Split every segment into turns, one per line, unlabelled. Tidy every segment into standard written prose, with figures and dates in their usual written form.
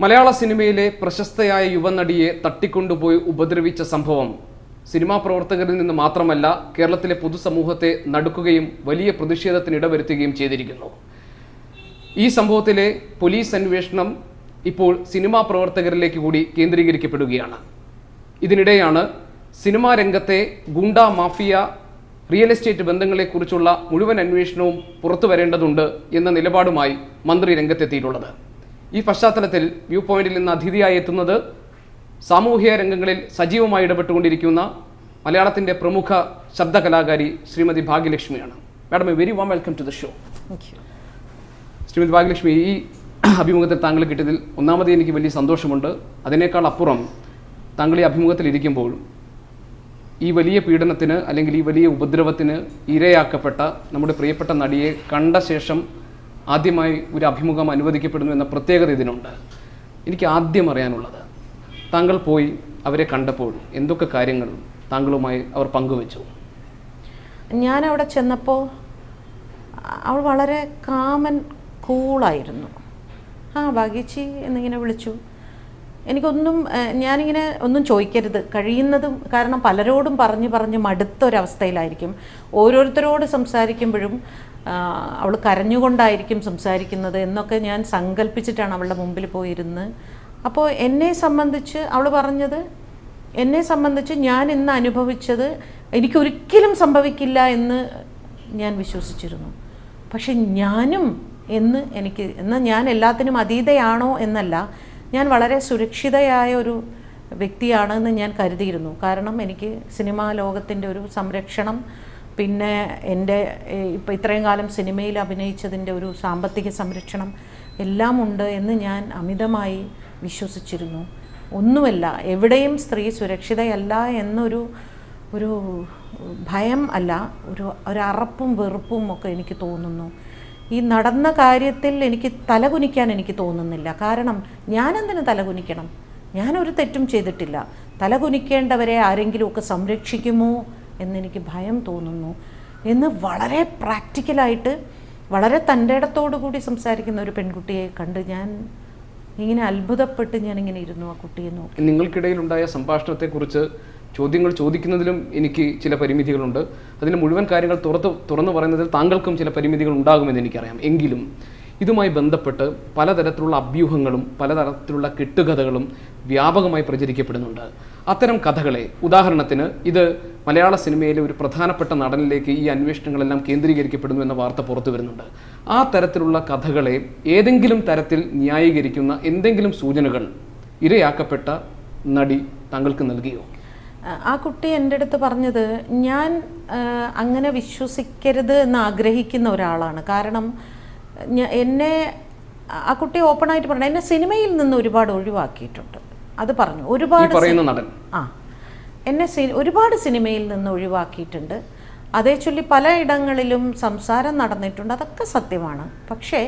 മലയാള സിനിമയിലെ പ്രശസ്തയായ യുവനടിയെ തട്ടിക്കൊണ്ടുപോയി ഉപദ്രവിച്ച സംഭവം സിനിമാ പ്രവർത്തകരിൽ നിന്ന് മാത്രമല്ല കേരളത്തിലെ പൊതുസമൂഹത്തെ നടുക്കുകയും വലിയ പ്രതിഷേധത്തിന് ഇടവരുത്തുകയും ചെയ്തിരിക്കുന്നു. ഈ സംഭവത്തിലെ പോലീസ് അന്വേഷണം ഇപ്പോൾ സിനിമാ പ്രവർത്തകരിലേക്ക് കൂടി കേന്ദ്രീകരിക്കപ്പെടുകയാണ്. ഇതിനിടെയാണ് സിനിമാ രംഗത്തെ ഗുണ്ട മാഫിയ റിയൽ എസ്റ്റേറ്റ് ബന്ധങ്ങളെക്കുറിച്ചുള്ള മുഴുവൻ അന്വേഷണവും പുറത്തു വരേണ്ടതുണ്ട് എന്ന നിലപാടുമായി മന്ത്രി രംഗത്തെത്തിയിട്ടുള്ളത്. ഈ പശ്ചാത്തലത്തിൽ വ്യൂ പോയിന്റിൽ നിന്ന് അതിഥിയായി എത്തുന്നത് സാമൂഹിക രംഗങ്ങളിൽ സജീവമായി ഇടപെട്ടുകൊണ്ടിരിക്കുന്ന മലയാളത്തിൻ്റെ പ്രമുഖ ശബ്ദ കലാകാരി ശ്രീമതി ഭാഗ്യലക്ഷ്മിയാണ്. Madam, a very warm welcome to the show. Shrimati Bhagyalakshmi, ഈ അഭിമുഖത്തിൽ താങ്കൾ കിട്ടിയതിൽ ഒന്നാമത് എനിക്ക് വലിയ സന്തോഷമുണ്ട്. അതിനേക്കാൾ അപ്പുറം താങ്കൾ ഈ അഭിമുഖത്തിലിരിക്കുമ്പോൾ ഈ വലിയ പീഡനത്തിന് അല്ലെങ്കിൽ ഈ വലിയ ഉപദ്രവത്തിന് ഇരയാക്കപ്പെട്ട നമ്മുടെ പ്രിയപ്പെട്ട നടിയെ കണ്ട ശേഷം ആദ്യമായി ഒരു അഭിമുഖം അനുവദിക്കപ്പെടുന്നു എന്ന പ്രത്യേകത ഇതിനുണ്ട്. എനിക്ക് ആദ്യം അറിയാനുള്ളത്, താങ്കൾ പോയി അവരെ കണ്ടപ്പോൾ എന്തൊക്കെ കാര്യങ്ങൾ താങ്കളുമായി അവർ പങ്കുവെച്ചു?
ഞാൻ അവിടെ ചെന്നപ്പോൾ അവൾ വളരെ കാമൻ കൂളായിരുന്നു. ഭാഗ്യച്ചി എന്നിങ്ങനെ വിളിച്ചു. എനിക്കൊന്നും ഞാനിങ്ങനെ ഒന്നും ചോദിക്കരുത് കഴിയുന്നതും, കാരണം പലരോടും പറഞ്ഞ് മടുത്തൊരവസ്ഥയിലായിരിക്കും. ഓരോരുത്തരോട് സംസാരിക്കുമ്പോഴും അവൾ കരഞ്ഞുകൊണ്ടായിരിക്കും സംസാരിക്കുന്നത് എന്നൊക്കെ ഞാൻ സങ്കല്പിച്ചിട്ടാണ് അവളുടെ മുമ്പിൽ പോയിരുന്ന്. അപ്പോൾ എന്നെ സംബന്ധിച്ച് അവൾ പറഞ്ഞത്, എന്നെ സംബന്ധിച്ച് ഞാൻ ഇന്ന് അനുഭവിച്ചത് എനിക്കൊരിക്കലും സംഭവിക്കില്ല എന്ന് ഞാൻ വിശ്വസിച്ചിരുന്നു. പക്ഷെ ഞാനും എന്നാൽ ഞാൻ എല്ലാത്തിനും അതീതയാണോ എന്നല്ല, ഞാൻ വളരെ സുരക്ഷിതയായ ഒരു വ്യക്തിയാണെന്ന് ഞാൻ കരുതിയിരുന്നു. കാരണം എനിക്ക് സിനിമാ ലോകത്തിൻ്റെ ഒരു സംരക്ഷണം, പിന്നെ എൻ്റെ ഇപ്പോൾ ഇത്രയും കാലം സിനിമയിൽ അഭിനയിച്ചതിൻ്റെ ഒരു സാമ്പത്തിക സംരക്ഷണം എല്ലാം ഉണ്ട് എന്ന് ഞാൻ അമിതമായി വിശ്വസിച്ചിരുന്നു. ഒന്നുമല്ല, എവിടെയും സ്ത്രീ സുരക്ഷിതയല്ല എന്നൊരു ഭയം അല്ല, ഒരു അറപ്പും വെറുപ്പും ഒക്കെ എനിക്ക് തോന്നുന്നു. ഈ നടന്ന കാര്യത്തിൽ എനിക്ക് തലകുനിക്കാൻ എനിക്ക് തോന്നുന്നില്ല. കാരണം ഞാനെന്തിനു തലകുനിക്കണം? ഞാനൊരു തെറ്റും ചെയ്തിട്ടില്ല. തലകുനിക്കേണ്ടവരെ ആരെങ്കിലുമൊക്കെ സംരക്ഷിക്കുമോ എന്നെനിക്ക് ഭയം തോന്നുന്നു എന്ന് വളരെ പ്രാക്ടിക്കലായിട്ട് വളരെ തൻ്റെ ഇടത്തോടു കൂടി സംസാരിക്കുന്ന ഒരു പെൺകുട്ടിയെ കണ്ട് ഞാൻ ഇങ്ങനെ അത്ഭുതപ്പെട്ട് ഞാനിങ്ങനെ ഇരുന്നു ആ കുട്ടിയെ നോക്കി.
നിങ്ങൾക്കിടയിലുണ്ടായ സംഭാഷണത്തെക്കുറിച്ച് ചോദ്യങ്ങൾ ചോദിക്കുന്നതിലും എനിക്ക് ചില പരിമിതികളുണ്ട്. അതിന് മുഴുവൻ കാര്യങ്ങൾ തുറന്നു പറയുന്നതിൽ താങ്കൾക്കും ചില പരിമിതികൾ ഉണ്ടാകുമെന്ന് എനിക്കറിയാം. എങ്കിലും ഇതുമായി ബന്ധപ്പെട്ട് പലതരത്തിലുള്ള അഭ്യൂഹങ്ങളും പലതരത്തിലുള്ള കെട്ടുകഥകളും വ്യാപകമായി പ്രചരിക്കപ്പെടുന്നുണ്ട്. അത്തരം കഥകളെ, ഉദാഹരണത്തിന് ഇത് മലയാള സിനിമയിലെ ഒരു പ്രധാനപ്പെട്ട നടനിലേക്ക് ഈ അന്വേഷണങ്ങളെല്ലാം കേന്ദ്രീകരിക്കപ്പെടുന്നു എന്ന വാർത്ത പുറത്തു വരുന്നുണ്ട്. ആ തരത്തിലുള്ള കഥകളെ ഏതെങ്കിലും തരത്തിൽ ന്യായീകരിക്കുന്ന എന്തെങ്കിലും സൂചനകൾ ഇരയാക്കപ്പെട്ട നടി താങ്കൾക്ക് നൽകിയോ?
ആ കുട്ടി എൻ്റെ അടുത്ത് പറഞ്ഞത്, ഞാൻ അങ്ങനെ വിശ്വസിക്കരുത് എന്ന് ആഗ്രഹിക്കുന്ന ഒരാളാണ്. കാരണം എന്നെ ആ കുട്ടി ഓപ്പണായിട്ട് പറഞ്ഞു, എന്നെ സിനിമയിൽ നിന്ന് ഒരുപാട് ഒഴിവാക്കിയിട്ടുണ്ട്. അത് പറഞ്ഞു. ഒരുപാട് എന്നെ ഒരുപാട് സിനിമയിൽ നിന്ന് ഒഴിവാക്കിയിട്ടുണ്ട്. അതേ ചൊല്ലി പലയിടങ്ങളിലും സംസാരം നടന്നിട്ടുണ്ട്. അതൊക്കെ സത്യമാണ്. പക്ഷേ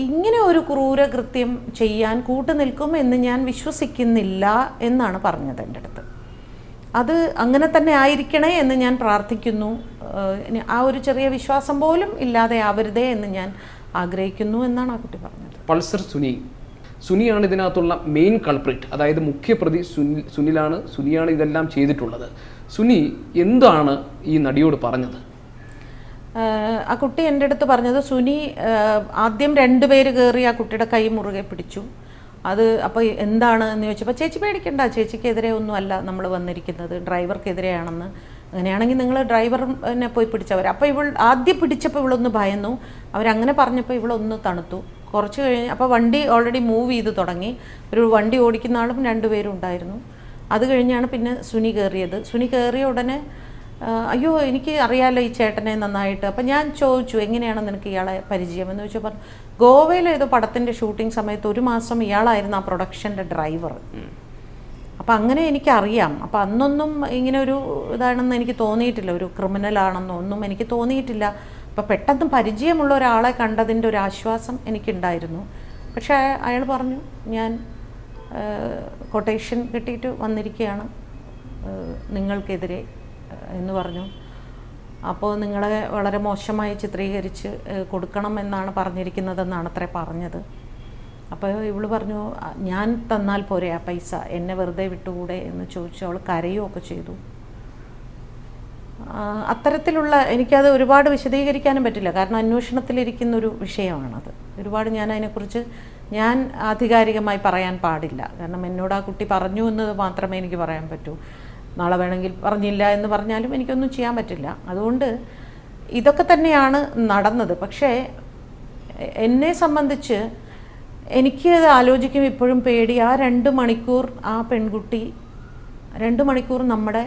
ഇങ്ങനെ ഒരു ക്രൂരകൃത്യം ചെയ്യാൻ കൂട്ടുനിൽക്കും എന്ന് ഞാൻ വിശ്വസിക്കുന്നില്ല എന്നാണ് പറഞ്ഞത് എൻ്റെ അടുത്ത്. അത് അങ്ങനെ തന്നെ ആയിരിക്കണേ എന്ന് ഞാൻ പ്രാർത്ഥിക്കുന്നു. ആ ഒരു ചെറിയ വിശ്വാസം പോലും ഇല്ലാതെ ആവരുതേ എന്ന് ഞാൻ ആഗ്രഹിക്കുന്നു എന്നാണ് ആ കുട്ടി പറഞ്ഞത്.
പൾസർ സുനിയാണ് ഇതിനകത്തുള്ള മെയിൻ കൾപ്രിറ്റ്, അതായത് മുഖ്യപ്രതി സുനിയാണ് ഇതെല്ലാം ചെയ്തിട്ടുള്ളത്. സുനി എന്താണ് ഈ നടിയോട് പറഞ്ഞത്?
ആ കുട്ടി എൻ്റെ അടുത്ത് പറഞ്ഞത്, സുനി ആദ്യം 2 പേര് കയറി ആ കുട്ടിയുടെ കൈ മുറുകെ പിടിച്ചു. അപ്പോൾ എന്താണ് എന്ന് ചോദിച്ചപ്പോൾ, ചേച്ചി പേടിക്കണ്ട, ചേച്ചിക്കെതിരെ ഒന്നും അല്ല നമ്മൾ വന്നിരിക്കുന്നത്, ഡ്രൈവർക്കെതിരെയാണെന്ന്. അങ്ങനെയാണെങ്കിൽ നിങ്ങൾ ഡ്രൈവറിനെ പോയി പിടിച്ചവർ. അപ്പോൾ ആദ്യം പിടിച്ചപ്പോൾ ഇവളൊന്ന് ഭയന്നു. അവരങ്ങനെ പറഞ്ഞപ്പോൾ ഇവളൊന്ന് തണുത്തു. കുറച്ച് കഴിഞ്ഞ് അപ്പോൾ വണ്ടി ഓൾറെഡി മൂവ് ചെയ്ത് തുടങ്ങി. ഒരു വണ്ടി ഓടിക്കുന്ന ആളും 2 പേരും ഉണ്ടായിരുന്നു. അത് കഴിഞ്ഞാണ് പിന്നെ സുനി കയറിയത്. സുനി കയറിയ ഉടനെ, അയ്യോ എനിക്ക് അറിയാമല്ലോ ഈ ചേട്ടനെ നന്നായിട്ട്. അപ്പം ഞാൻ ചോദിച്ചു, എങ്ങനെയാണ് നിനക്ക് ഇയാളെ പരിചയം എന്ന് ചോദിച്ചാൽ പറഞ്ഞു, ഗോവയിൽ ഏതോ പടത്തിൻ്റെ ഷൂട്ടിംഗ് സമയത്ത് 1 മാസം ഇയാളായിരുന്നു ആ പ്രൊഡക്ഷൻ്റെ ഡ്രൈവർ. അപ്പം അങ്ങനെ എനിക്കറിയാം. അപ്പം അന്നൊന്നും ഇങ്ങനെ ഒരു ഇതാണെന്ന് എനിക്ക് തോന്നിയിട്ടില്ല, ഒരു ക്രിമിനലാണെന്നോ ഒന്നും എനിക്ക് തോന്നിയിട്ടില്ല. അപ്പം പെട്ടെന്ന് പരിചയമുള്ള ഒരാളെ കണ്ടതിൻ്റെ ഒരു ആശ്വാസം എനിക്കുണ്ടായിരുന്നു. പക്ഷേ അയാൾ പറഞ്ഞു, ഞാൻ കൊട്ടേഷൻ കിട്ടിയിട്ട് വന്നിരിക്കുകയാണ് നിങ്ങൾക്കെതിരെ എന്ന് പറഞ്ഞു. അപ്പോൾ നിങ്ങളെ വളരെ മോശമായി ചിത്രീകരിച്ച് കൊടുക്കണം എന്നാണ് പറഞ്ഞിരിക്കുന്നതെന്നാണ് അത്രേ പറഞ്ഞത്. അപ്പോൾ ഇവള് പറഞ്ഞു ഞാൻ തന്നാൽ പോരെ ആ പൈസ, എന്നെ വെറുതെ വിട്ടുകൂടെ എന്ന് ചോദിച്ചു. അവൾ കരയുമൊക്കെ ചെയ്തു. അത്തരത്തിലുള്ള, എനിക്കത് ഒരുപാട് വിശദീകരിക്കാനും പറ്റില്ല, കാരണം അന്വേഷണത്തിലിരിക്കുന്നൊരു വിഷയമാണത്. ഒരുപാട് ഞാൻ അതിനെക്കുറിച്ച് ആധികാരികമായി പറയാൻ പാടില്ല. കാരണം എന്നോട് ആ കുട്ടി പറഞ്ഞു എന്ന് മാത്രമേ എനിക്ക് പറയാൻ പറ്റൂ. നാളെ വേണമെങ്കിൽ പറഞ്ഞില്ല എന്ന് പറഞ്ഞാലും എനിക്കൊന്നും ചെയ്യാൻ പറ്റില്ല. അതുകൊണ്ട് ഇതൊക്കെ തന്നെയാണ് നടന്നത്. പക്ഷേ എന്നെ സംബന്ധിച്ച് എനിക്ക് ആലോചിക്കും ഇപ്പോഴും പേടി. ആ 2 മണിക്കൂർ ആ പെൺകുട്ടി 2 മണിക്കൂർ നമ്മുടെ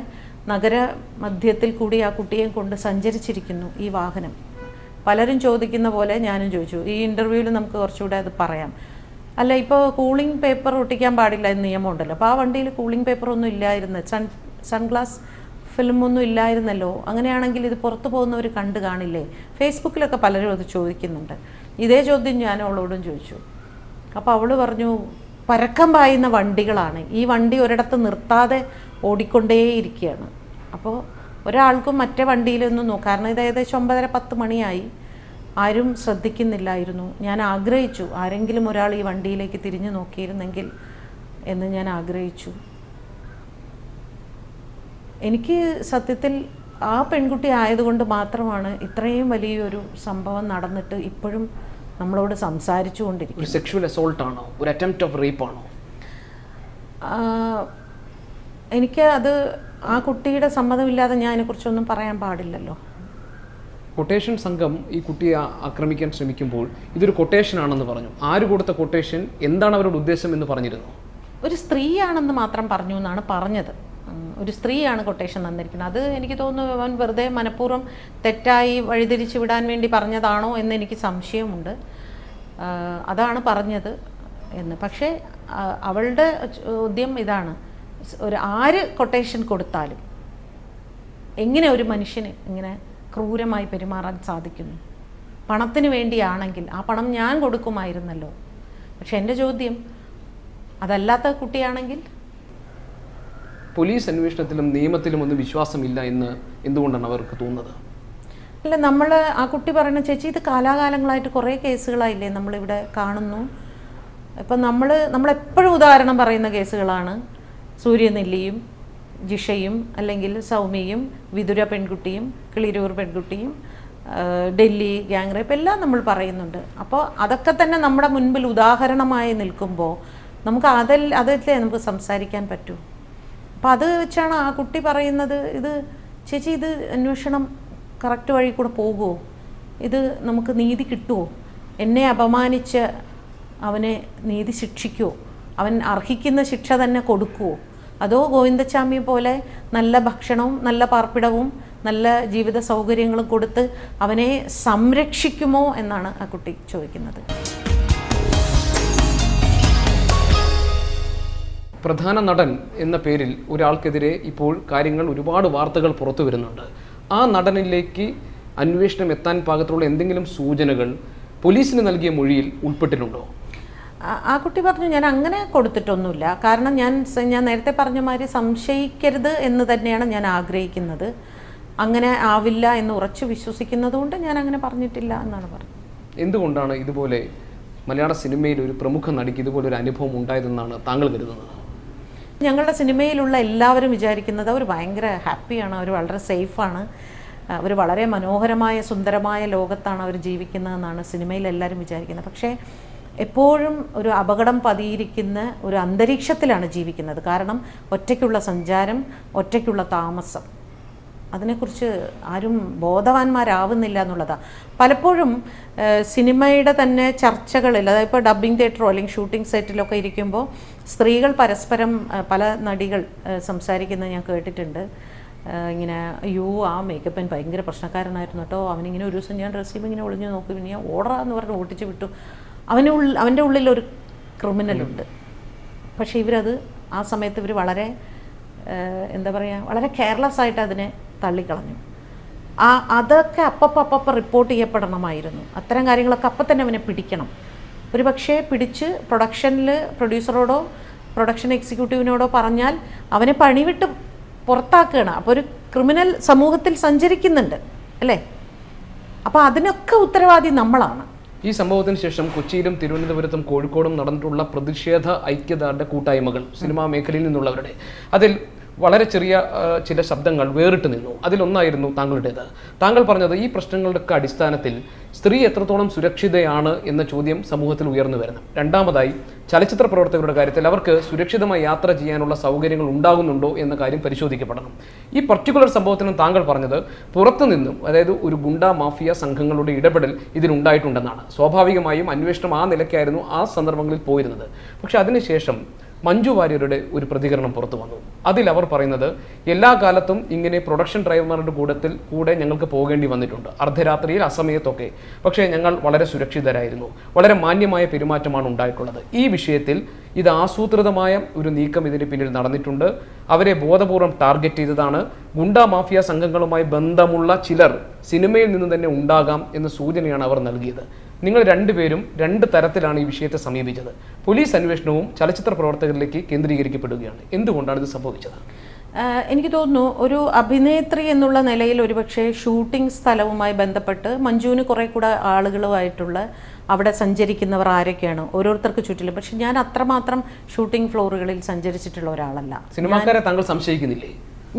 നഗര മധ്യത്തിൽ കൂടി ആ കുട്ടിയെ കൊണ്ട് സഞ്ചരിച്ചിരിക്കുന്നു ഈ വാഹനം. പലരും ചോദിക്കുന്ന പോലെ ഞാനും ചോദിച്ചു. ഈ ഇൻ്റർവ്യൂവിൽ നമുക്ക് കുറച്ചുകൂടെ അത് പറയാം. അല്ല, ഇപ്പോൾ കൂളിംഗ് പേപ്പർ ഒട്ടിക്കാൻ പാടില്ല എന്ന് നിയമമുണ്ടല്ലോ. അപ്പോൾ ആ വണ്ടിയിൽ കൂളിംഗ് പേപ്പറൊന്നും ഇല്ലായിരുന്നു, സൺഗ്ലാസ് ഫിലിമൊന്നും ഇല്ലായിരുന്നല്ലോ. അങ്ങനെയാണെങ്കിൽ ഇത് പുറത്തു പോകുന്നവർ കണ്ടു കാണില്ലേ? ഫേസ്ബുക്കിലൊക്കെ പലരും അത് ചോദിക്കുന്നുണ്ട്. ഇതേ ചോദ്യം ഞാൻ അവളോടും ചോദിച്ചു. അപ്പോൾ അവൾ പറഞ്ഞു, പരക്കം പായുന്ന വണ്ടികളാണ്, ഈ വണ്ടി ഒരിടത്ത് നിർത്താതെ ഓടിക്കൊണ്ടേയിരിക്കുകയാണ്. അപ്പോൾ ഒരാൾക്കും മറ്റേ വണ്ടിയിലൊന്നും കാരണം ഇത് ഏകദേശം 9:30-10 മണിയായി. ആരും ശ്രദ്ധിക്കുന്നില്ലായിരുന്നു. ഞാൻ ആഗ്രഹിച്ചു ആരെങ്കിലും ഒരാൾ ഈ വണ്ടിയിലേക്ക് തിരിഞ്ഞു നോക്കിയിരുന്നെങ്കിൽ എന്ന് ഞാൻ ആഗ്രഹിച്ചു. എനിക്ക് സത്യത്തിൽ ആ പെൺകുട്ടി ആയതുകൊണ്ട് മാത്രമാണ് ഇത്രയും വലിയൊരു സംഭവം നടന്നിട്ട് ഇപ്പോഴും നമ്മളോട് സംസാരിച്ചു കൊണ്ടിരിക്കുന്നത്.
ഒരു സെക്ഷുവൽ അസോൾട്ട് ആണോ, ഒരു അറ്റംപ്റ്റ് ഓഫ് റേപ്പ് ആണോ?
എനിക്ക് അത് ആ കുട്ടിയുടെ സമ്മതമില്ലാതെ ഞാൻ അതിനെക്കുറിച്ചൊന്നും പറയാൻ പാടില്ലല്ലോ.
കൊട്ടേഷൻ സംഘം ഈ കുട്ടിയെ ആക്രമിക്കാൻ ശ്രമിക്കുമ്പോൾ ഇതൊരു കൊട്ടേഷൻ ആണെന്ന് പറഞ്ഞു. ആര് കൊടുത്ത കൊട്ടേഷൻ, എന്താണ് അവരുടെ ഉദ്ദേശം എന്ന് പറഞ്ഞിരുന്നു?
ഒരു സ്ത്രീയാണെന്ന് മാത്രം പറഞ്ഞു എന്നാണ് പറഞ്ഞത്. ഒരു സ്ത്രീയാണ് കൊട്ടേഷൻ തന്നിരിക്കുന്നത്. അത് എനിക്ക് തോന്നുന്നു അവൻ വെറുതെ മനഃപൂർവ്വം തെറ്റായി വഴിതിരിച്ചു വിടാൻ വേണ്ടി പറഞ്ഞതാണോ എന്ന് എനിക്ക് സംശയമുണ്ട്. അതാണ് പറഞ്ഞത് എന്ന്. പക്ഷേ അവളുടെ ചോദ്യം ഇതാണ്, ആര് കൊട്ടേഷൻ കൊടുത്താലും എങ്ങനെ ഒരു മനുഷ്യന് ഇങ്ങനെ ക്രൂരമായി പെരുമാറാൻ സാധിക്കുന്നു? പണത്തിന് വേണ്ടിയാണെങ്കിൽ ആ പണം ഞാൻ കൊടുക്കുമായിരുന്നല്ലോ. പക്ഷെ എൻ്റെ ചോദ്യം, അതല്ലാത്ത കുട്ടിയാണെങ്കിൽ?
പോലീസ് അന്വേഷണത്തിലും നിയമത്തിലും ഒന്നും വിശ്വാസമില്ല എന്ന് എന്തുകൊണ്ടാണ് അവർക്ക് തോന്നുന്നത്?
അല്ല, നമ്മൾ ആ കുട്ടി പറയുന്ന, ചേച്ചി ഇത് കാലാകാലങ്ങളായിട്ട് കുറേ കേസുകളായില്ലേ നമ്മളിവിടെ കാണുന്നു. ഇപ്പം നമ്മളെപ്പോഴും ഉദാഹരണം പറയുന്ന കേസുകളാണ് സൂര്യനെല്ലിയും ജിഷയും, അല്ലെങ്കിൽ സൗമ്യയും, വിതുര പെൺകുട്ടിയും, കിളിരൂർ പെൺകുട്ടിയും, ഡൽഹി ഗ്യാങ് റേപ്പ് എല്ലാം നമ്മൾ പറയുന്നുണ്ട്. അപ്പോൾ അതൊക്കെ തന്നെ നമ്മുടെ മുൻപിൽ ഉദാഹരണമായി നിൽക്കുമ്പോൾ നമുക്ക് അതല്ലേ നമുക്ക് സംസാരിക്കാൻ പറ്റൂ. അപ്പോൾ അത് വെച്ചാണ് ആ കുട്ടി പറയുന്നത്, ഇത് ചേച്ചി ഇത് അന്വേഷണം കറക്റ്റ് വഴി കൂടെ പോകുമോ? ഇത് നമുക്ക് നീതി കിട്ടുമോ? എന്നെ അപമാനിച്ച് അവനെ നീതി ശിക്ഷിക്കുമോ? അവൻ അർഹിക്കുന്ന ശിക്ഷ തന്നെ കൊടുക്കുമോ? അതോ ഗോവിന്ദച്ചാമി പോലെ നല്ല ഭക്ഷണവും നല്ല പാർപ്പിടവും നല്ല ജീവിത സൗകര്യങ്ങളും കൊടുത്ത് അവനെ സംരക്ഷിക്കുമോ എന്നാണ് ആ കുട്ടി ചോദിക്കുന്നത്.
പ്രധാന നടൻ എന്ന പേരിൽ ഒരാൾക്കെതിരെ ഇപ്പോൾ ഒരുപാട് വാർത്തകൾ പുറത്തു വരുന്നുണ്ട്. ആ നടനിലേക്ക് അന്വേഷണം എത്താൻ പാകത്തിലുള്ള എന്തെങ്കിലും സൂചനകൾ പോലീസിന് നൽകിയ മൊഴിയിൽ ഉൾപ്പെട്ടിട്ടുണ്ടോ?
ആ കുട്ടി പറഞ്ഞു, ഞാൻ അങ്ങനെ കൊടുത്തിട്ടൊന്നുമില്ല. കാരണം ഞാൻ നേരത്തെ പറഞ്ഞ മാതിരി സംശയിക്കരുത് എന്ന് തന്നെയാണ് ഞാൻ ആഗ്രഹിക്കുന്നത്. അങ്ങനെ ആവില്ല എന്ന് ഉറച്ചു വിശ്വസിക്കുന്നതുകൊണ്ട് ഞാൻ അങ്ങനെ പറഞ്ഞിട്ടില്ല എന്നാണ് പറഞ്ഞത്.
എന്തുകൊണ്ടാണ് ഇതുപോലെ മലയാള സിനിമയിൽ ഒരു പ്രമുഖ നടിക്ക് ഇതുപോലൊരു അനുഭവം ഉണ്ടായതെന്നാണ് താങ്കൾ കരുതുന്നത്?
ഞങ്ങളുടെ സിനിമയിലുള്ള എല്ലാവരും വിചാരിക്കുന്നത് അവർ ഭയങ്കര ഹാപ്പിയാണ്, അവർ വളരെ സേഫാണ്, അവർ വളരെ മനോഹരമായ സുന്ദരമായ ലോകത്താണ് അവർ ജീവിക്കുന്നതെന്നാണ് സിനിമയിൽ എല്ലാവരും വിചാരിക്കുന്നത്. പക്ഷേ എപ്പോഴും ഒരു അപകടം പതിയിരിക്കുന്ന ഒരു അന്തരീക്ഷത്തിലാണ് ജീവിക്കുന്നത്. കാരണം ഒറ്റയ്ക്കുള്ള സഞ്ചാരം, ഒറ്റയ്ക്കുള്ള താമസം, അതിനെക്കുറിച്ച് ആരും ബോധവാന്മാരാവുന്നില്ല എന്നുള്ളതാണ്. പലപ്പോഴും സിനിമയുടെ തന്നെ ചർച്ചകളിൽ, അതായത് ഇപ്പോൾ ഡബ്ബിംഗ് തിയേറ്ററോ അല്ലെങ്കിൽ ഷൂട്ടിംഗ് സെറ്റിലൊക്കെ ഇരിക്കുമ്പോൾ സ്ത്രീകൾ പരസ്പരം പല നടികൾ സംസാരിക്കുന്നത് ഞാൻ കേട്ടിട്ടുണ്ട്. ഇങ്ങനെ, അയ്യോ ആ മേക്കപ്പൻ ഭയങ്കര പ്രശ്നക്കാരനായിരുന്നു കേട്ടോ, അവനിങ്ങനെ ഒരു ദിവസം ഞാൻ ഡ്രസ് ചെയ്യുമ്പോൾ ഇങ്ങനെ ഒളിഞ്ഞു നോക്കും, പിന്നെ ഞാൻ ഓർഡറാന്ന് പറഞ്ഞ് ഓട്ടിച്ച് വിട്ടു, അവൻ്റെ ഉള്ളിലൊരു ക്രിമിനലുണ്ട്. പക്ഷേ ഇവരത് ആ സമയത്ത് ഇവർ വളരെ എന്താ പറയുക, വളരെ കെയർലെസ് ആയിട്ട് അതിനെ തള്ളിക്കളഞ്ഞു. അതൊക്കെ അപ്പപ്പം റിപ്പോർട്ട് ചെയ്യപ്പെടണമായിരുന്നു. അത്തരം കാര്യങ്ങളൊക്കെ അപ്പം തന്നെ അവനെ പിടിക്കണം. ഒരു പക്ഷേ പിടിച്ച് പ്രൊഡക്ഷനിൽ പ്രൊഡ്യൂസറോടോ പ്രൊഡക്ഷൻ എക്സിക്യൂട്ടീവിനോടോ പറഞ്ഞാൽ അവനെ പണിവിട്ട് പുറത്താക്കുകയാണ്. അപ്പോൾ ഒരു ക്രിമിനൽ സമൂഹത്തിൽ സഞ്ചരിക്കുന്നുണ്ട് അല്ലേ? അപ്പോൾ അതിനൊക്കെ ഉത്തരവാദി നമ്മളാണ്.
ഈ സംഭവത്തിന് ശേഷം കൊച്ചിയിലും തിരുവനന്തപുരത്തും കോഴിക്കോടും നടന്നിട്ടുള്ള പ്രതിഷേധ ഐക്യദാർഢ്യ കൂട്ടായ്മകൾ സിനിമാ മേഖലയിൽ നിന്നുള്ളവരുടെ അതിൽ വളരെ ചെറിയ ചില ശബ്ദങ്ങൾ വേറിട്ട് നിന്നു. അതിലൊന്നായിരുന്നു താങ്കളുടേത്. താങ്കൾ പറഞ്ഞത് ഈ പ്രശ്നങ്ങളുടെയൊക്കെ അടിസ്ഥാനത്തിൽ സ്ത്രീ എത്രത്തോളം സുരക്ഷിതയാണ് എന്ന ചോദ്യം സമൂഹത്തിൽ ഉയർന്നു വരുന്നു. രണ്ടാമതായി ചലച്ചിത്ര പ്രവർത്തകരുടെ കാര്യത്തിൽ അവർക്ക് സുരക്ഷിതമായി യാത്ര ചെയ്യാനുള്ള സൗകര്യങ്ങൾ ഉണ്ടാകുന്നുണ്ടോ എന്ന കാര്യം പരിശോധിക്കപ്പെടണം. ഈ പർട്ടിക്കുലർ സംഭവത്തിനും താങ്കൾ പറഞ്ഞത് പുറത്തു നിന്നും, അതായത് ഒരു ഗുണ്ടാ മാഫിയ സംഘങ്ങളുടെ ഇടപെടൽ ഇതിലുണ്ടായിട്ടുണ്ടെന്നാണ്. സ്വാഭാവികമായും അന്വേഷണം ആ നിലയ്ക്കായിരുന്നു ആ സന്ദർഭങ്ങളിൽ പോയിരുന്നത്. പക്ഷെ അതിനുശേഷം മഞ്ജു വാര്യരുടെ ഒരു പ്രതികരണം പുറത്തു വന്നു. അതിൽ അവർ പറയുന്നത്, എല്ലാ കാലത്തും ഇങ്ങനെ പ്രൊഡക്ഷൻ ഡ്രൈവർമാരുടെ കൂടെ ഞങ്ങൾക്ക് പോകേണ്ടി വന്നിട്ടുണ്ട്, അർദ്ധരാത്രിയിൽ അസമയത്തൊക്കെ. പക്ഷേ ഞങ്ങൾ വളരെ സുരക്ഷിതരായിരുന്നു, വളരെ മാന്യമായ പെരുമാറ്റമാണ് ഉണ്ടായിട്ടുള്ളത്. ഈ വിഷയത്തിൽ ഇത് ആസൂത്രിതമായ ഒരു നീക്കം ഇതിന് പിന്നിൽ നടന്നിട്ടുണ്ട്. അവരെ ബോധപൂർവം ടാർഗറ്റ് ചെയ്തതാണ്. ഗുണ്ടാ മാഫിയ സംഘങ്ങളുമായി ബന്ധമുള്ള ചിലർ സിനിമയിൽ നിന്ന് തന്നെ ഉണ്ടാകാം എന്ന സൂചനയാണ് അവർ നൽകിയത്. നിങ്ങൾ രണ്ടുപേരും രണ്ട് തരത്തിലാണ് ഈ വിഷയത്തെ സമീപിച്ചത്. പോലീസ് അന്വേഷണവും ചലച്ചിത്ര പ്രവർത്തകരിലേക്ക് കേന്ദ്രീകരിക്കപ്പെടുകയാണ്. എന്തുകൊണ്ടാണ് ഇത് സംഭവിച്ചത്?
എനിക്ക് തോന്നുന്നു ഒരു അഭിനേത്രി എന്നുള്ള നിലയിൽ ഒരുപക്ഷെ ഷൂട്ടിംഗ് സ്ഥലവുമായി ബന്ധപ്പെട്ട് മഞ്ജുവിന് കുറെ കൂടെ ആളുകളുമായിട്ടുള്ള അവിടെ സഞ്ചരിക്കുന്നവർ ആരൊക്കെയാണ് ഓരോരുത്തർക്ക് ചുറ്റിലും. പക്ഷെ ഞാൻ അത്രമാത്രം ഷൂട്ടിംഗ് ഫ്ലോറുകളിൽ സഞ്ചരിച്ചിട്ടുള്ള ഒരാളല്ല.
സിനിമാക്കാരെ താങ്കൾ സംശയിക്കുന്നില്ലേ?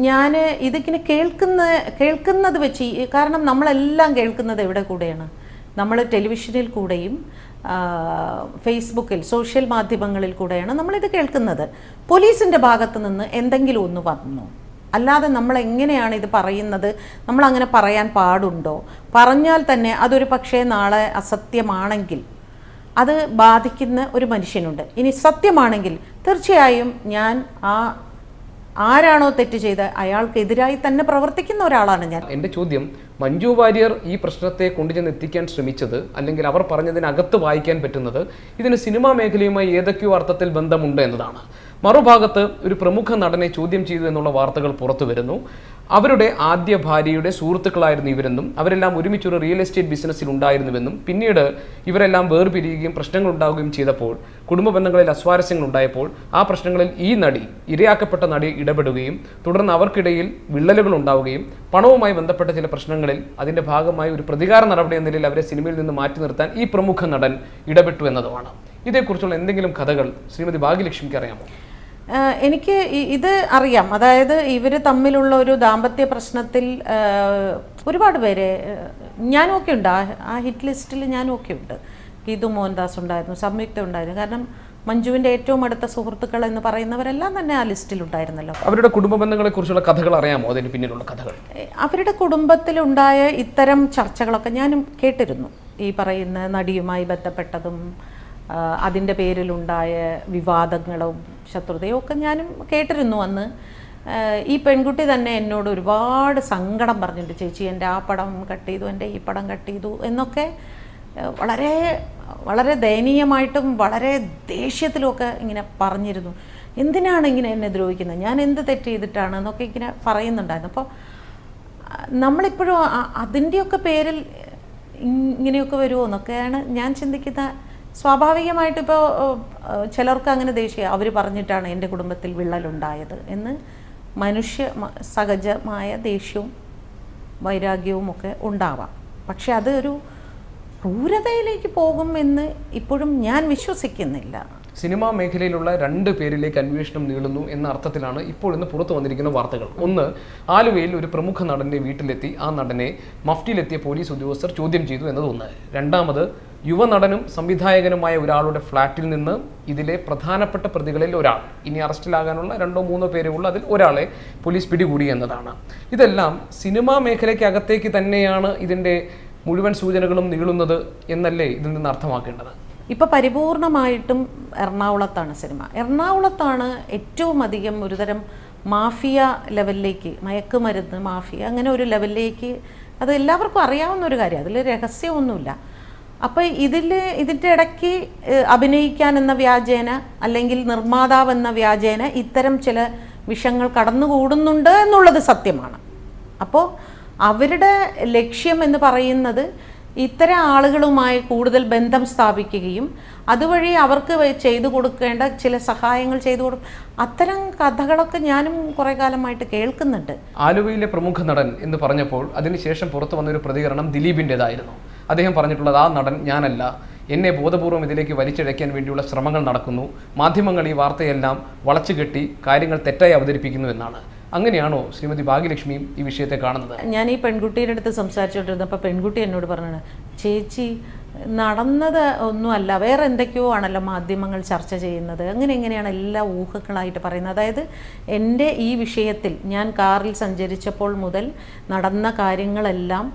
ഞാൻ ഇതിങ്ങനെ കേൾക്കുന്നത് വെച്ച്, കാരണം നമ്മളെല്ലാം കേൾക്കുന്നത് എവിടെ കൂടെയാണ്? നമ്മൾ ടെലിവിഷനിൽ കൂടെയും ഫേസ്ബുക്കിൽ സോഷ്യൽ മാധ്യമങ്ങളിൽ കൂടെയാണ് നമ്മളിത് കേൾക്കുന്നത്. പോലീസിൻ്റെ ഭാഗത്ത് നിന്ന് എന്തെങ്കിലും ഒന്ന് വന്നു, അല്ലാതെ നമ്മൾ എങ്ങനെയാണ് ഇത് പറയുന്നത്? നമ്മളങ്ങനെ പറയാൻ പാടുണ്ടോ? പറഞ്ഞാൽ തന്നെ അതൊരു പക്ഷേ നാളെ അസത്യമാണെങ്കിൽ അത് ബാധിക്കുന്ന ഒരു മനുഷ്യനുണ്ട്. ഇനി സത്യമാണെങ്കിൽ തീർച്ചയായും ഞാൻ ആരാണോ തെറ്റ് ചെയ്ത് അയാൾക്കെതിരായി തന്നെ പ്രവർത്തിക്കുന്ന ഒരാളാണ് ഞാൻ.
എൻ്റെ ചോദ്യം, മഞ്ജു വാര്യർ ഈ പ്രശ്നത്തെ കൊണ്ടുചെന്ന് എത്തിക്കാൻ ശ്രമിച്ചത്, അല്ലെങ്കിൽ അവർ പറഞ്ഞതിനകത്ത് വായിക്കാൻ പറ്റുന്നത്, ഇതിന് സിനിമാ മേഖലയുമായി ഏതൊക്കെയോ അർത്ഥത്തിൽ ബന്ധമുണ്ട് എന്നതാണ്. മറുഭാഗത്ത് ഒരു പ്രമുഖ നടനെ ചോദ്യം ചെയ്തു എന്നുള്ള വാർത്തകൾ പുറത്തു വരുന്നു. അവരുടെ ആദ്യ ഭാര്യയുടെ സുഹൃത്തുക്കളായിരുന്നു ഇവരെന്നും അവരെല്ലാം ഒരുമിച്ചൊരു റിയൽ എസ്റ്റേറ്റ് ബിസിനസ്സിൽ ഉണ്ടായിരുന്നുവെന്നും പിന്നീട് ഇവരെല്ലാം വേർപിരിയുകയും പ്രശ്നങ്ങൾ ഉണ്ടാവുകയും ചെയ്തപ്പോൾ, കുടുംബ ബന്ധങ്ങളിൽ അസ്വാരസ്യങ്ങൾ ഉണ്ടായപ്പോൾ ആ പ്രശ്നങ്ങളിൽ ഈ നടി, ഇരയാക്കപ്പെട്ട നടി ഇടപെടുകയും തുടർന്ന് അവർക്കിടയിൽ വിള്ളലുകൾ ഉണ്ടാവുകയും പണവുമായി ബന്ധപ്പെട്ട ചില പ്രശ്നങ്ങളിൽ അതിൻ്റെ ഭാഗമായി ഒരു പ്രതികാര നടപടി എന്ന നിലയിൽ അവരെ സിനിമയിൽ നിന്ന് മാറ്റി നിർത്താൻ ഈ പ്രമുഖ നടൻ ഇടപെട്ടു എന്നതുമാണ്. ഇതേക്കുറിച്ചുള്ള എന്തെങ്കിലും കഥകൾ ശ്രീമതി ഭാഗ്യലക്ഷ്മിക്ക് അറിയാമോ?
എനിക്ക് ഇത് അറിയാം. അതായത് ഇവർ തമ്മിലുള്ള ഒരു ദാമ്പത്യ പ്രശ്നത്തിൽ ഒരുപാട് പേര് ഞാനൊക്കെ ഉണ്ട്, ആ ഹിറ്റ് ലിസ്റ്റിൽ ഞാനൊക്കെ ഉണ്ട്. ഗീതു മോഹൻദാസ് ഉണ്ടായിരുന്നു, സംയുക്ത ഉണ്ടായിരുന്നു. കാരണം മഞ്ജുവിൻ്റെ ഏറ്റവും അടുത്ത സുഹൃത്തുക്കൾ എന്ന് പറയുന്നവരെല്ലാം തന്നെ ആ ലിസ്റ്റിലുണ്ടായിരുന്നല്ലോ.
അവരുടെ കുടുംബ ബന്ധങ്ങളെ കുറിച്ചുള്ള കഥകൾ അറിയാമോ? അതിന് പിന്നിലുള്ള കഥകൾ?
അവരുടെ കുടുംബത്തിലുണ്ടായ ഇത്തരം ചർച്ചകളൊക്കെ ഞാനും കേട്ടിരുന്നു. ഈ പറയുന്ന നടിയുമായി ബന്ധപ്പെട്ടതും അതിൻ്റെ പേരിലുണ്ടായ വിവാദങ്ങളും ശത്രുതയും ഒക്കെ ഞാനും കേട്ടിരുന്നു. അന്ന് ഈ പെൺകുട്ടി തന്നെ എന്നോട് ഒരുപാട് സങ്കടം പറഞ്ഞിട്ടുണ്ട്. ചേച്ചി, എൻ്റെ ആ പടം കട്ട് ചെയ്തു, എൻ്റെ ഈ പടം കട്ട് ചെയ്തു എന്നൊക്കെ വളരെ വളരെ ദയനീയമായിട്ടും വളരെ ദേഷ്യത്തിലുമൊക്കെ ഇങ്ങനെ പറഞ്ഞിരുന്നു. എന്തിനാണ് ഇങ്ങനെ എന്നെ ദ്രോഹിക്കുന്നത്, ഞാൻ എന്ത് തെറ്റ് ചെയ്തിട്ടാണ് എന്നൊക്കെ ഇങ്ങനെ പറയുന്നുണ്ടായിരുന്നു. അപ്പോൾ നമ്മളിപ്പോഴും അതിൻ്റെയൊക്കെ പേരിൽ ഇങ്ങനെയൊക്കെ വരുമോ എന്നൊക്കെയാണ് ഞാൻ ചിന്തിക്കുന്ന. സ്വാഭാവികമായിട്ട് ഇപ്പോൾ ചിലർക്ക് അങ്ങനെ ദേഷ്യം, അവർ പറഞ്ഞിട്ടാണ് എൻ്റെ കുടുംബത്തിൽ വിള്ളലുണ്ടായത് എന്ന് സഹജമായ ദേഷ്യവും വൈരാഗ്യവും ഒക്കെ ഉണ്ടാവാം. പക്ഷെ അത് ഒരു ക്രൂരതയിലേക്ക് പോകും എന്ന് ഇപ്പോഴും ഞാൻ വിശ്വസിക്കുന്നില്ല.
സിനിമാ മേഖലയിലുള്ള രണ്ട് പേരിലേക്ക് അന്വേഷണം നീളുന്നു എന്ന അർത്ഥത്തിലാണ് ഇപ്പോൾ ഇന്ന് പുറത്തു വന്നിരിക്കുന്ന വാർത്തകൾ. ഒന്ന്, ആലുവയിൽ ഒരു പ്രമുഖ നടൻ്റെ വീട്ടിലെത്തി ആ നടനെ മഫ്റ്റിയിലെത്തിയ പോലീസ് ഉദ്യോഗസ്ഥർ ചോദ്യം ചെയ്തു എന്നതൊന്ന്. രണ്ടാമത്, യുവനടനും സംവിധായകനുമായ ഒരാളുടെ ഫ്ളാറ്റിൽ നിന്ന് ഇതിലെ പ്രധാനപ്പെട്ട പ്രതികളിൽ ഒരാൾ, ഇനി അറസ്റ്റിലാകാനുള്ള 2-3 പേരേ ഉള്ളൂ, അതിൽ ഒരാളെ പോലീസ് പിടികൂടി എന്നതാണ്. ഇതെല്ലാം സിനിമാ മേഖലയ്ക്കകത്തേക്ക് തന്നെയാണ് ഇതിൻ്റെ മുഴുവൻ സൂചനകളും നീളുന്നത് എന്നല്ലേ ഇതിൽ നിന്ന് അർത്ഥമാക്കേണ്ടത്?
ഇപ്പോൾ പരിപൂർണമായിട്ടും എറണാകുളത്താണ് സിനിമ. എറണാകുളത്താണ് ഏറ്റവും അധികം ഒരുതരം മാഫിയ ലെവലിലേക്ക്, മയക്കുമരുന്ന് മാഫിയ അങ്ങനെ ഒരു ലെവലിലേക്ക്, അത് എല്ലാവർക്കും അറിയാവുന്ന ഒരു കാര്യം, അതിൽ രഹസ്യമൊന്നുമില്ല. അപ്പോൾ ഇതിൻ്റെ ഇടയ്ക്ക് അഭിനയിക്കാൻ എന്ന വ്യാജേന അല്ലെങ്കിൽ നിർമ്മാതാവ് എന്ന വ്യാജേന ഇത്തരം ചില വിഷയങ്ങൾ കടന്നുകൂടുന്നുണ്ട് എന്നുള്ളത് സത്യമാണ്. അപ്പോൾ അവരുടെ ലക്ഷ്യം എന്ന് പറയുന്നത് ഇത്തരം ആളുകളുമായി കൂടുതൽ ബന്ധം സ്ഥാപിക്കുകയും അതുവഴി അവർക്ക് ചെയ്തു കൊടുക്കേണ്ട ചില സഹായങ്ങൾ ചെയ്തു കൊടുക്കും. അത്തരം കഥകളൊക്കെ ഞാനും കുറേ കാലമായിട്ട് കേൾക്കുന്നുണ്ട്.
ആലുവയിലെ പ്രമുഖ നടൻ എന്ന് പറഞ്ഞപ്പോൾ അതിനുശേഷം പുറത്തു വന്നൊരു പ്രതികരണം ദിലീപിൻ്റെതായിരുന്നു. അദ്ദേഹം പറഞ്ഞിട്ടുള്ളത് ആ നടൻ ഞാനല്ല, എന്നെ ബോധപൂർവം ഇതിലേക്ക് വലിച്ചിഴയ്ക്കാൻ വേണ്ടിയുള്ള ശ്രമങ്ങൾ നടക്കുന്നു, മാധ്യമങ്ങൾ ഈ വാർത്തയെല്ലാം വളച്ചുകെട്ടി കാര്യങ്ങൾ തെറ്റായി അവതരിപ്പിക്കുന്നു എന്നാണ്. അങ്ങനെയാണോ ശ്രീമതി ഭാഗ്യലക്ഷ്മിയും ഈ വിഷയത്തെ കാണുന്നത്?
ഞാൻ ഈ പെൺകുട്ടിയുടെ അടുത്ത് സംസാരിച്ചുകൊണ്ടിരുന്നപ്പോൾ പെൺകുട്ടി എന്നോട് പറഞ്ഞാണ്, ചേച്ചി നടന്നത് ഒന്നുമല്ല, വേറെ എന്തൊക്കെയോ ആണല്ലോ മാധ്യമങ്ങൾ ചർച്ച ചെയ്യുന്നത്, എങ്ങനെയാണ് എല്ലാ ഊഹങ്ങളായിട്ട് പറയുന്നത്. അതായത് എൻ്റെ ഈ വിഷയത്തിൽ ഞാൻ കാറിൽ സഞ്ചരിച്ചപ്പോൾ മുതൽ നടന്ന കാര്യങ്ങളെല്ലാം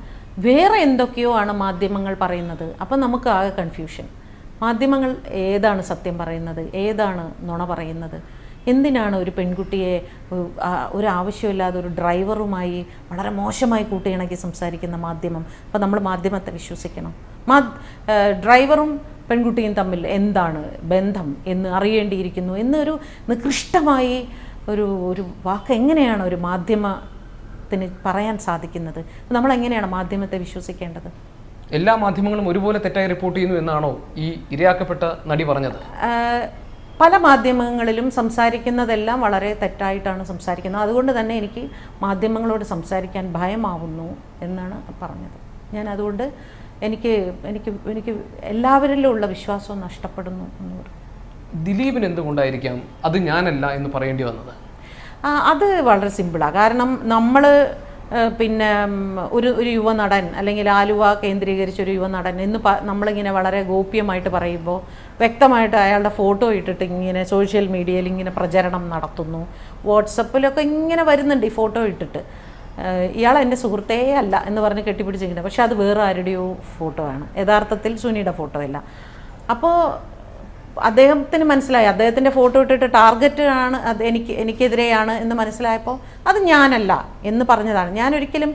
വേറെ എന്തൊക്കെയോ ആണ് മാധ്യമങ്ങൾ പറയുന്നത്. അപ്പം നമുക്ക് ആകെ കൺഫ്യൂഷൻ. മാധ്യമങ്ങൾ ഏതാണ് സത്യം പറയുന്നത്, ഏതാണ് നുണ പറയുന്നത്? എന്തിനാണ് ഒരു പെൺകുട്ടിയെ ഒരു ആവശ്യമില്ലാതെ ഒരു ഡ്രൈവറുമായി വളരെ മോശമായി കൂട്ടിയിണക്കി സംസാരിക്കുന്ന മാധ്യമം? അപ്പം നമ്മൾ മാധ്യമത്തെ വിശ്വസിക്കണം? ഡ്രൈവറും പെൺകുട്ടിയും തമ്മിൽ എന്താണ് ബന്ധം എന്ന് അറിയേണ്ടിയിരിക്കുന്നു എന്നൊരു നികൃഷ്ടമായി ഒരു വാക്ക് എങ്ങനെയാണ് ഒരു മാധ്യമത്തിന് പറയാൻ സാധിക്കുന്നത്? നമ്മളെങ്ങനെയാണ് മാധ്യമത്തെ വിശ്വസിക്കേണ്ടത്?
എല്ലാ മാധ്യമങ്ങളും ഒരുപോലെ തെറ്റായി റിപ്പോർട്ട് ചെയ്യുന്നു എന്നാണോ ഈ ഇരയാക്കപ്പെട്ട നടി പറഞ്ഞത്?
പല മാധ്യമങ്ങളിലും സംസാരിക്കുന്നതെല്ലാം വളരെ തെറ്റായിട്ടാണ് സംസാരിക്കുന്നത്. അതുകൊണ്ട് തന്നെ എനിക്ക് മാധ്യമങ്ങളോട് സംസാരിക്കാൻ ഭയമാവുന്നു എന്നാണ് പറഞ്ഞത്. ഞാൻ അതുകൊണ്ട് എനിക്ക് എനിക്ക് എനിക്ക് എല്ലാവരിലും ഉള്ള വിശ്വാസവും നഷ്ടപ്പെടുന്നു എന്ന് പറയും.
ദിലീപിന് എന്തുകൊണ്ടായിരിക്കാം അത് ഞാനല്ല എന്ന് പറയേണ്ടി വന്നത്?
അത് വളരെ സിമ്പിളാണ്. കാരണം നമ്മൾ പിന്നെ ഒരു യുവനടൻ അല്ലെങ്കിൽ ആലുവ കേന്ദ്രീകരിച്ചൊരു യുവനടൻ എന്ന് നമ്മളിങ്ങനെ വളരെ ഗോപ്യമായിട്ട് പറയുമ്പോൾ വ്യക്തമായിട്ട് അയാളുടെ ഫോട്ടോ ഇട്ടിട്ട് ഇങ്ങനെ സോഷ്യൽ മീഡിയയിൽ ഇങ്ങനെ പ്രചരണം നടത്തുന്നു, വാട്സപ്പിലൊക്കെ ഇങ്ങനെ വരുന്നുണ്ട് ഈ ഫോട്ടോ ഇട്ടിട്ട്. ഇയാൾ എൻ്റെ സുഹൃത്തേ അല്ല എന്ന് പറഞ്ഞ് കെട്ടിപ്പിടിച്ചിരിക്കുന്നത്, പക്ഷെ അത് വേറെ ആരുടെയോ ഫോട്ടോ ആണ്, യഥാർത്ഥത്തിൽ സുനിയുടെ ഫോട്ടോ അല്ല. അപ്പോൾ അദ്ദേഹത്തിന് മനസ്സിലായി, അദ്ദേഹത്തിൻ്റെ ഫോട്ടോ ഇട്ടിട്ട് ടാർഗറ്റ് ആണ് അത് എനിക്കെതിരെയാണ് എന്ന് മനസ്സിലായപ്പോൾ അത് ഞാനല്ല എന്ന് പറഞ്ഞതാണ്. ഞാൻ ഒരിക്കലും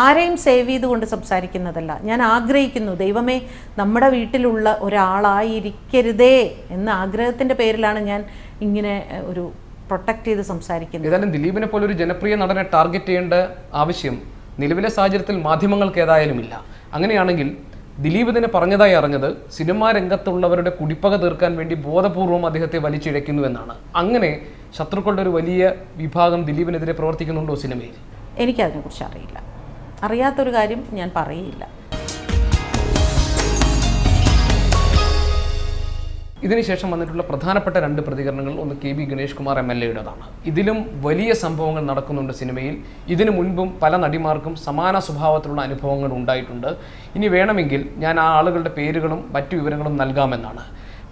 ആരെയും സേവ് ചെയ്തുകൊണ്ട് സംസാരിക്കുന്നതല്ല. ഞാൻ ആഗ്രഹിക്കുന്നു, ദൈവമേ നമ്മുടെ വീട്ടിലുള്ള ഒരാളായിരിക്കരുതേ എന്ന ആഗ്രഹത്തിൻ്റെ പേരിലാണ് ഞാൻ ഇങ്ങനെ ഒരു പ്രൊട്ടക്റ്റ് ചെയ്ത് സംസാരിക്കുന്നത്.
ഏതായാലും ദിലീപിനെ പോലെ ഒരു ജനപ്രിയ നടനെ ടാർഗറ്റ് ചെയ്യേണ്ട ആവശ്യം നിലവിലെ സാഹചര്യത്തിൽ മാധ്യമങ്ങൾക്ക് ഏതായാലും ഇല്ല. അങ്ങനെയാണെങ്കിൽ ദിലീപ് തന്നെ പറഞ്ഞതായി അറിഞ്ഞത് സിനിമാ രംഗത്തുള്ളവരുടെ കുടിപ്പക തീർക്കാൻ വേണ്ടി ബോധപൂർവം അദ്ദേഹത്തെ വലിച്ചിഴയ്ക്കുന്നു എന്നാണ്. അങ്ങനെ ശത്രുക്കളുടെ ഒരു വലിയ വിഭാഗം ദിലീപിനെതിരെ പ്രവർത്തിക്കുന്നുണ്ടോ സിനിമയിൽ?
എനിക്കതിനെക്കുറിച്ച് അറിയില്ല. അറിയാത്തൊരു കാര്യം ഞാൻ പറയില്ല.
ഇതിനുശേഷം വന്നിട്ടുള്ള പ്രധാനപ്പെട്ട 2 പ്രതികരണങ്ങൾ, ഒന്ന് KB ഗണേഷ് കുമാർ MLA-യുടേതാണ്. ഇതിലും വലിയ സംഭവങ്ങൾ നടക്കുന്നുണ്ട് സിനിമയിൽ. ഇതിനു മുൻപും പല നടിമാർക്കും സമാന സ്വഭാവത്തിലുള്ള അനുഭവങ്ങൾ ഉണ്ടായിട്ടുണ്ട്. ഇനി വേണമെങ്കിൽ ഞാൻ ആ ആളുകളുടെ പേരുകളും മറ്റു വിവരങ്ങളും നൽകാമെന്നാണ്.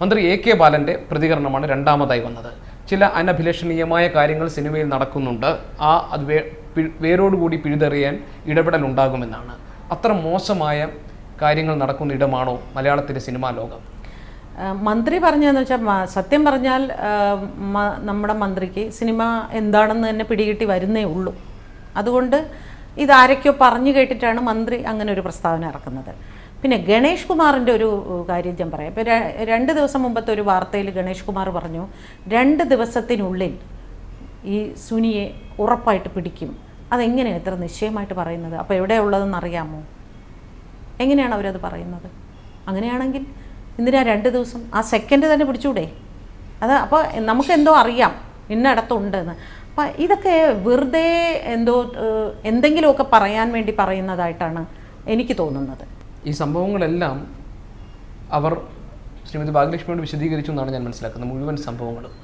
മന്ത്രി AK ബാലൻ്റെ പ്രതികരണമാണ് രണ്ടാമതായി വന്നത്. ചില അനഭിലഷണീയമായ കാര്യങ്ങൾ സിനിമയിൽ നടക്കുന്നുണ്ട്, അത് വേരോടുകൂടി പിഴുതെറിയാൻ ഇടപെടലുണ്ടാകുമെന്നാണ്. അത്ര മോശമായ കാര്യങ്ങൾ നടക്കുന്ന ഇടമാണോ മലയാളത്തിലെ സിനിമാ ലോകം?
മന്ത്രി പറഞ്ഞതെന്ന് വെച്ചാൽ, സത്യം പറഞ്ഞാൽ നമ്മുടെ മന്ത്രിക്ക് സിനിമ എന്താണെന്ന് തന്നെ പിടികിട്ടി വരുന്നേ ഉള്ളൂ. അതുകൊണ്ട് ഇതാരൊക്കെയോ പറഞ്ഞു കേട്ടിട്ടാണ് മന്ത്രി അങ്ങനെ ഒരു പ്രസ്താവന ഇറക്കുന്നത്. പിന്നെ ഗണേഷ് കുമാറിൻ്റെ ഒരു കാര്യം ഞാൻ പറയാം. ഇപ്പോൾ 2 ദിവസം മുമ്പത്തെ ഒരു വാർത്തയിൽ ഗണേഷ് കുമാർ പറഞ്ഞു 2 ദിവസത്തിനുള്ളിൽ ഈ സുനിയെ ഉറപ്പായിട്ട് പിടിക്കും. അതെങ്ങനെയാണ് ഇത്ര നിശ്ചയമായിട്ട് പറയുന്നത്? അപ്പോൾ എവിടെയുള്ളതെന്ന് അറിയാമോ? എങ്ങനെയാണ് അവരത് പറയുന്നത്? അങ്ങനെയാണെങ്കിൽ എന്തിനാ 2 ദിവസം? ആ സെക്കൻഡ് തന്നെ പിടിച്ചൂടെ? അപ്പോൾ നമുക്കെന്തോ അറിയാം ഇന്നടത്തുണ്ടെന്ന്. അപ്പം ഇതൊക്കെ വെറുതെ എന്തെങ്കിലുമൊക്കെ പറയാൻ വേണ്ടി പറയുന്നതായിട്ടാണ് എനിക്ക് തോന്നുന്നത്.
ഈ സംഭവങ്ങളെല്ലാം അവർ ശ്രീമതി ഭാഗ്യലക്ഷ്മിയോട് വിശദീകരിച്ചു എന്നാണ് ഞാൻ മനസ്സിലാക്കുന്നത്. മുഴുവൻ സംഭവങ്ങളും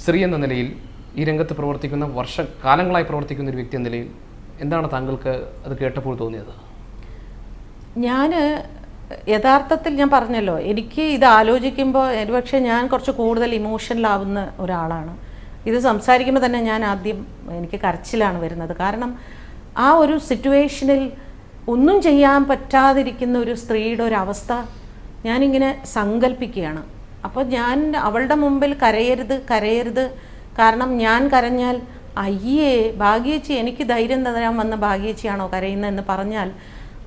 സ്ത്രീ എന്ന നിലയിൽ, ഈ രംഗത്ത് പ്രവർത്തിക്കുന്ന വർഷകാലങ്ങളായി പ്രവർത്തിക്കുന്ന ഒരു വ്യക്തി എന്ന നിലയിൽ എന്താണ് താങ്കൾക്ക് അത് കേട്ടപ്പോൾ തോന്നിയത്?
ഞാൻ യഥാർത്ഥത്തിൽ ഞാൻ പറഞ്ഞല്ലോ, എനിക്ക് ഇത് ആലോചിക്കുമ്പോൾ ഒരുപക്ഷെ ഞാൻ കുറച്ച് കൂടുതൽ ഇമോഷണലാവുന്ന ഒരാളാണ്. ഇത് സംസാരിക്കുമ്പോൾ തന്നെ ഞാൻ ആദ്യം എനിക്ക് കരച്ചിലാണ് വരുന്നത്. കാരണം ആ ഒരു സിറ്റുവേഷനിൽ ഒന്നും ചെയ്യാൻ പറ്റാതിരിക്കുന്ന ഒരു സ്ത്രീയുടെ ഒരു അവസ്ഥ ഞാനിങ്ങനെ സങ്കല്പിക്കുകയാണ്. അപ്പോൾ ഞാൻ അവളുടെ മുമ്പിൽ കരയരുത്, കാരണം ഞാൻ കരഞ്ഞാൽ അയ്യേ ഭാഗ്യേച്ചി എനിക്ക് ധൈര്യം തരാൻ വന്ന ഭാഗ്യേച്ചിയാണോ കരയുന്നതെന്ന് പറഞ്ഞാൽ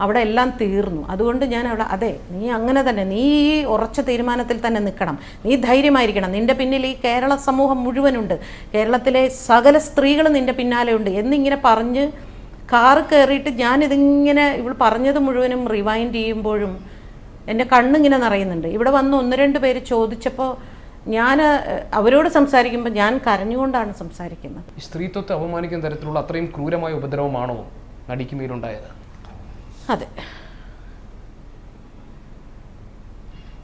അവിടെ എല്ലാം തീർന്നു. അതുകൊണ്ട് ഞാൻ അവിടെ അതെ നീ അങ്ങനെ തന്നെ, നീ ഈ ഉറച്ച തീരുമാനത്തിൽ തന്നെ നിൽക്കണം, നീ ധൈര്യമായിരിക്കണം, നിൻ്റെ പിന്നിൽ ഈ കേരള സമൂഹം മുഴുവനുണ്ട്, കേരളത്തിലെ സകല സ്ത്രീകളും നിൻ്റെ പിന്നാലെ ഉണ്ട് എന്നിങ്ങനെ പറഞ്ഞ് കാറ് കയറിയിട്ട് ഞാനിതിങ്ങനെ ഇവൾ പറഞ്ഞത് മുഴുവനും റിവൈൻഡ് ചെയ്യുമ്പോഴും എൻ്റെ കണ്ണിങ്ങനെ നിറയുന്നുണ്ട്. ഇവിടെ വന്ന് 1-2 പേര് ചോദിച്ചപ്പോൾ ഞാൻ അവരോട് സംസാരിക്കുമ്പോൾ ഞാൻ കരഞ്ഞുകൊണ്ടാണ് സംസാരിക്കുന്നത്.
സ്ത്രീത്വത്തെ അപമാനിക്കുന്ന തരത്തിലുള്ള അത്രയും ക്രൂരമായ ഉപദ്രവമാണോ നടിക്ക് മേലുണ്ടായത്?
അതെ.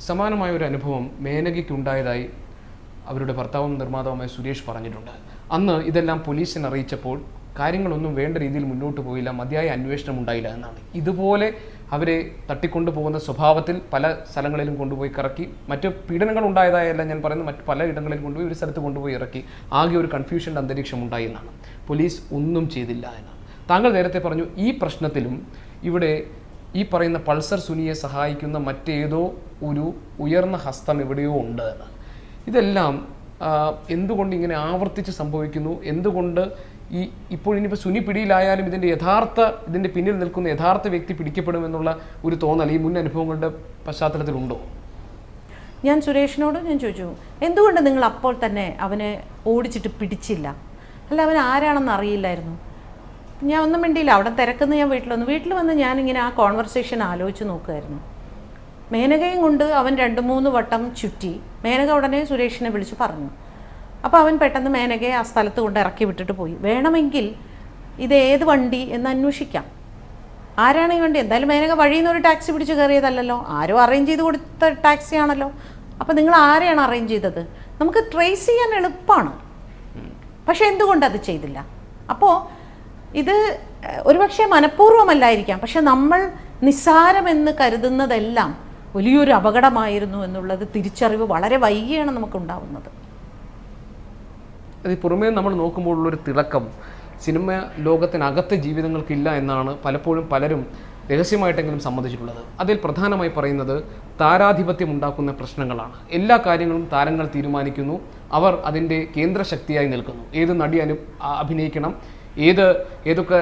സമാനമായ ഒരു അനുഭവം മേനകയ്ക്കുണ്ടായതായി അവരുടെ ഭർത്താവും നിർമ്മാതാവുമായ സുരേഷ് പറഞ്ഞിട്ടുണ്ട്. അന്ന് ഇതെല്ലാം പോലീസിനെ അറിയിച്ചപ്പോൾ കാര്യങ്ങളൊന്നും വേണ്ട രീതിയിൽ മുന്നോട്ട് പോയില്ല, മതിയായ അന്വേഷണം ഉണ്ടായില്ല എന്നാണ്. ഇതുപോലെ അവരെ തട്ടിക്കൊണ്ടു പോകുന്ന സ്വഭാവത്തിൽ പല സ്ഥലങ്ങളിലും കൊണ്ടുപോയി കറക്കി, മറ്റ് പീഡനങ്ങൾ ഉണ്ടായതായല്ല ഞാൻ പറയുന്നത്, മറ്റ് പല ഇടങ്ങളിൽ കൊണ്ടുപോയി ഒരു സ്ഥലത്ത് കൊണ്ടുപോയി ഇറക്കി ആകെ ഒരു കൺഫ്യൂഷൻ്റെ അന്തരീക്ഷം ഉണ്ടായി എന്നാണ്. പോലീസ് ഒന്നും ചെയ്തില്ല എന്നാണ്. താങ്കൾ നേരത്തെ പറഞ്ഞു ഈ പ്രശ്നത്തിലും ഇവിടെ ഈ പറയുന്ന പൾസർ സുനിയെ സഹായിക്കുന്ന മറ്റേതോ ഒരു ഉയർന്ന ഹസ്തം എവിടെയോ ഉണ്ട് എന്ന്. ഇതെല്ലാം എന്തുകൊണ്ട് ഇങ്ങനെ ആവർത്തിച്ച് സംഭവിക്കുന്നു? എന്തുകൊണ്ട് ഇപ്പോൾ ഇനിയിപ്പോൾ സുനി പിടിയിലായാലും ഇതിൻ്റെ പിന്നിൽ നിൽക്കുന്ന യഥാർത്ഥ വ്യക്തി പിടിക്കപ്പെടുമെന്നുള്ള ഒരു തോന്നൽ ഈ മുൻ അനുഭവങ്ങളുടെ പശ്ചാത്തലത്തിലുണ്ടോ?
ഞാൻ സുരേഷിനോട് ചോദിച്ചു, എന്തുകൊണ്ട് നിങ്ങൾ അപ്പോൾ തന്നെ അവനെ ഓടിച്ചിട്ട് പിടിച്ചില്ല? അല്ല, അവൻ ആരാണെന്ന് അറിയില്ലായിരുന്നു. ഞാൻ ഒന്നും മിണ്ടിയില്ല. അവിടെ തിരക്കുന്ന ഞാൻ വീട്ടിൽ വന്ന് ഞാനിങ്ങനെ ആ കോൺവെർസേഷൻ ആലോചിച്ച് നോക്കുമായിരുന്നു. മേനകയും കൊണ്ട് അവൻ 2-3 വട്ടം ചുറ്റി. മേനക ഉടനെ സുരേഷിനെ വിളിച്ച് പറഞ്ഞു. അപ്പോൾ അവൻ പെട്ടെന്ന് മേനകയെ ആ സ്ഥലത്ത് കൊണ്ട് ഇറക്കി വിട്ടിട്ട് പോയി. വേണമെങ്കിൽ ഇത് ഏത് വണ്ടി എന്ന് അന്വേഷിക്കാം. ആരാണ് ഈ വണ്ടി? എന്തായാലും മേനക വഴിയിൽ നിന്ന് ഒരു ടാക്സി പിടിച്ച് കയറിയതല്ലല്ലോ, ആരോ അറേഞ്ച് ചെയ്ത് കൊടുത്ത ടാക്സി ആണല്ലോ. അപ്പോൾ നിങ്ങൾ ആരെയാണ് അറേഞ്ച് ചെയ്തത്? നമുക്ക് ട്രേസ് ചെയ്യാൻ എളുപ്പമാണ്. പക്ഷെ എന്തുകൊണ്ട് അത് ചെയ്തില്ല? അപ്പോൾ ഇത് ഒരുപക്ഷെ മനഃപൂർവ്വമല്ലായിരിക്കാം, പക്ഷെ നമ്മൾ നിസ്സാരമെന്ന് കരുതുന്നതെല്ലാം വലിയൊരു അപകടമായിരുന്നു എന്നുള്ളത് തിരിച്ചറിവ് വളരെ വൈകിയാണ് നമുക്കുണ്ടാവുന്നത്.
അത് പുറമേ നമ്മൾ നോക്കുമ്പോഴുള്ളൊരു തിളക്കം സിനിമ ലോകത്തിനകത്തെ ജീവിതങ്ങൾക്കില്ല എന്നാണ് പലപ്പോഴും പലരും രഹസ്യമായിട്ടെങ്കിലും സമ്മതിച്ചിട്ടുള്ളത്. അതിൽ പ്രധാനമായി പറയുന്നത് താരാധിപത്യം ഉണ്ടാക്കുന്ന പ്രശ്നങ്ങളാണ്. എല്ലാ കാര്യങ്ങളും താരങ്ങൾ തീരുമാനിക്കുന്നു, അവർ അതിൻ്റെ കേന്ദ്രശക്തിയായി നിൽക്കുന്നു. ഏത് നടി അഭിനയിക്കണം, ഏതൊക്കെ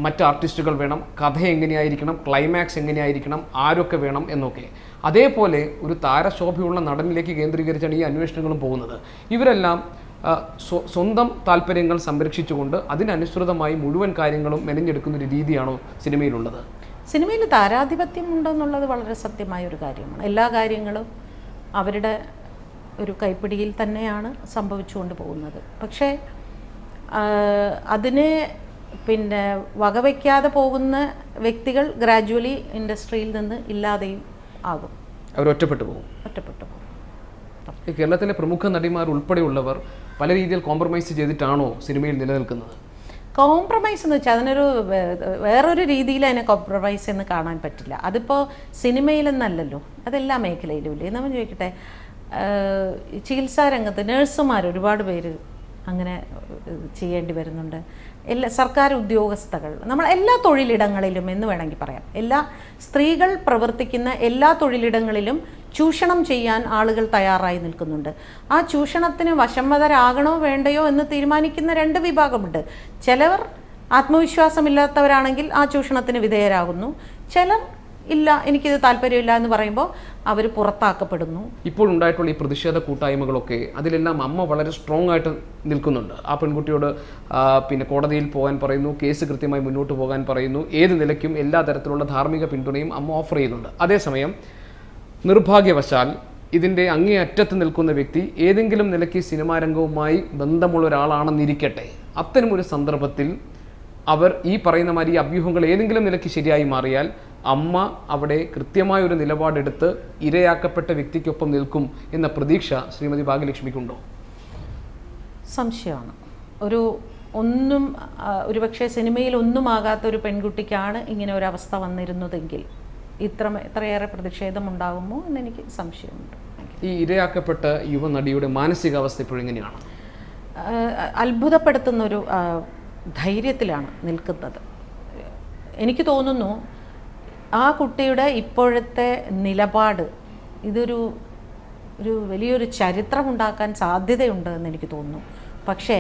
മറ്റ് ആർട്ടിസ്റ്റുകൾ വേണം, കഥ എങ്ങനെയായിരിക്കണം, ക്ലൈമാക്സ് എങ്ങനെയായിരിക്കണം, ആരൊക്കെ വേണം എന്നൊക്കെ. അതേപോലെ ഒരു താരശോഭയുള്ള നടനിലേക്ക് കേന്ദ്രീകരിച്ചാണ് ഈ അന്വേഷണങ്ങളും പോകുന്നത്. ഇവരെല്ലാം സ്വന്തം താല്പര്യങ്ങൾ സംരക്ഷിച്ചുകൊണ്ട് അതിനനുസൃതമായി മുഴുവൻ കാര്യങ്ങളും മെനഞ്ഞെടുക്കുന്ന ഒരു രീതിയാണോ സിനിമയിലുള്ളത്?
സിനിമയിൽ താരാധിപത്യം ഉണ്ടെന്നുള്ളത് വളരെ സത്യമായ ഒരു കാര്യമാണ്. എല്ലാ കാര്യങ്ങളും അവരുടെ ഒരു കൈപ്പിടിയിൽ തന്നെയാണ് സംഭവിച്ചുകൊണ്ട് പോകുന്നത്. പക്ഷേ അതിനെ വകവയ്ക്കാതെ പോകുന്ന വ്യക്തികൾ ഗ്രാജുവലി ഇൻഡസ്ട്രിയിൽ നിന്ന് ഇല്ലാതെയും ആകും.
അവർ ഒറ്റപ്പെട്ടു പോകും. കേരളത്തിലെ പ്രമുഖ നടിമാർ ഉൾപ്പെടെയുള്ളവർ പല രീതിയിൽ കോംപ്രമൈസ് ചെയ്തിട്ടാണോ സിനിമയിൽ നിലനിൽക്കുന്നത്?
കോംപ്രമൈസ് എന്ന് വെച്ചാൽ അതിനൊരു വേറൊരു രീതിയിൽ അതിനെ കോംപ്രമൈസ് എന്ന് കാണാൻ പറ്റില്ല. അതിപ്പോൾ സിനിമയിലെന്നല്ലല്ലോ, അതെല്ലാ മേഖലയിലും ഇല്ലേ. നമ്മൾ ചോദിക്കട്ടെ, ചികിത്സാ രംഗത്ത് നഴ്സുമാർ ഒരുപാട് പേര് അങ്ങനെ ചെയ്യേണ്ടി വരുന്നുണ്ട്. സർക്കാർ ഉദ്യോഗസ്ഥകൾ, നമ്മൾ എല്ലാ തൊഴിലിടങ്ങളിലും എന്ന് വേണമെങ്കിൽ പറയാം, എല്ലാ സ്ത്രീകൾ പ്രവർത്തിക്കുന്ന എല്ലാ തൊഴിലിടങ്ങളിലും ചൂഷണം ചെയ്യാൻ ആളുകൾ തയ്യാറായി നിൽക്കുന്നുണ്ട്. ആ ചൂഷണത്തിന് വശംവദരാകണോ വേണ്ടയോ എന്ന് തീരുമാനിക്കുന്ന 2 വിഭാഗമുണ്ട്. ചിലർ ആത്മവിശ്വാസമില്ലാത്തവരാണെങ്കിൽ ആ ചൂഷണത്തിന് വിധേയരാകുന്നു. ചിലർ ഇല്ല, എനിക്കിത് താല്പര്യമില്ല എന്ന് പറയുമ്പോൾ അവർ പുറത്താക്കപ്പെടുന്നു.
ഇപ്പോൾ ഉണ്ടായിട്ടുള്ള ഈ പ്രതിഷേധ കൂട്ടായ്മകളൊക്കെ അതിലെല്ലാം അമ്മ വളരെ സ്ട്രോങ് ആയിട്ട് നിൽക്കുന്നുണ്ട്. ആ പെൺകുട്ടിയോട് കോടതിയിൽ പോകാൻ പറയുന്നു, കേസ് കൃത്യമായി മുന്നോട്ട് പോകാൻ പറയുന്നു, ഏത് നിലയ്ക്കും എല്ലാ തരത്തിലുള്ള ധാർമ്മിക പിന്തുണയും അമ്മ ഓഫർ ചെയ്യുന്നുണ്ട്. അതേസമയം നിർഭാഗ്യവശാൽ ഇതിൻ്റെ അങ്ങേയറ്റത്ത് നിൽക്കുന്ന വ്യക്തി ഏതെങ്കിലും നിലയ്ക്ക് സിനിമാ രംഗവുമായി ബന്ധമുള്ള ഒരാളാണെന്നിരിക്കട്ടെ, അത്തരമൊരു സന്ദർഭത്തിൽ അവർ ഈ പറയുന്ന മാതിരി അഭ്യൂഹങ്ങൾ ഏതെങ്കിലും നിലയ്ക്ക് ശരിയായി മാറിയാൽ അമ്മ അവിടെ കൃത്യമായ ഒരു നിലപാടെടുത്ത് ഇരയാക്കപ്പെട്ട വ്യക്തിക്കൊപ്പം നിൽക്കും എന്ന പ്രതീക്ഷ ശ്രീമതി ഭാഗ്യലക്ഷ്മിക്കുണ്ടോ?
സംശയമാണ്. ഒരുപക്ഷെ സിനിമയിൽ ഒന്നുമാകാത്ത ഒരു പെൺകുട്ടിക്കാണ് ഇങ്ങനെ ഒരു അവസ്ഥ വന്നിരുന്നതെങ്കിൽ ഇത്രയേറെ പ്രതിഷേധം ഉണ്ടാകുമോ എന്നെനിക്ക് സംശയമുണ്ട്.
ഈ ഇരയാക്കപ്പെട്ട യുവനടിയുടെ മാനസികാവസ്ഥ ഇപ്പോഴെങ്ങനെയാണ്?
അത്ഭുതപ്പെടുത്തുന്ന ഒരു ധൈര്യത്തിലാണ് നിൽക്കുന്നത്. എനിക്ക് തോന്നുന്നു ആ കുട്ടിയുടെ ഇപ്പോഴത്തെ നിലപാട് ഇതൊരു വലിയൊരു ചരിത്രമുണ്ടാക്കാൻ സാധ്യതയുണ്ട് എന്ന് എനിക്ക് തോന്നുന്നു. പക്ഷേ